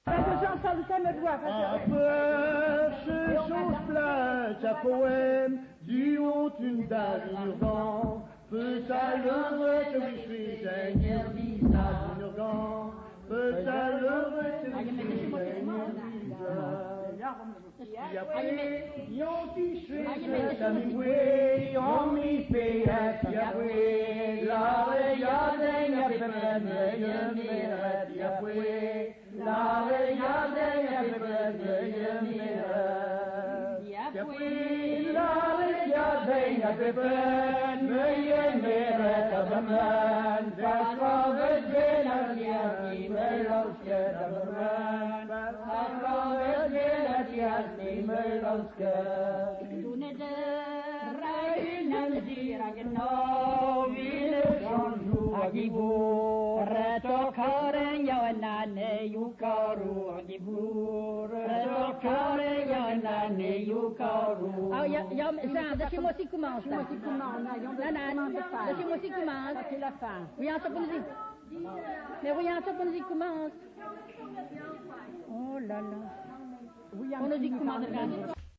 J'entends ça me doit. Ce chose plein, un poème, du haut une dalle urgent, peut ça l'heureux que je suis Seigneur, visage urgent, peut ça l'heureux que je suis Seigneur, visage. Yon qui chouette, ça m'oué, yon m'y fait à Yahweh, la regarde, y'a fait plein, y'a fait Yahweh, la regarde, y'a fait plein, Yahweh, la regarde, y'a fait plein, y'a fait Tabaman, Zasravet, Velatiasi, Veloske, Tabaman, Zasravet, Velatiasi, Veloske. Laissez-moi aussi commence. Laissez-moi aussi commence. C'est la fin. Oui, en top musique. Mais oui, en top musique commence. Oh là là. On nous dit comment de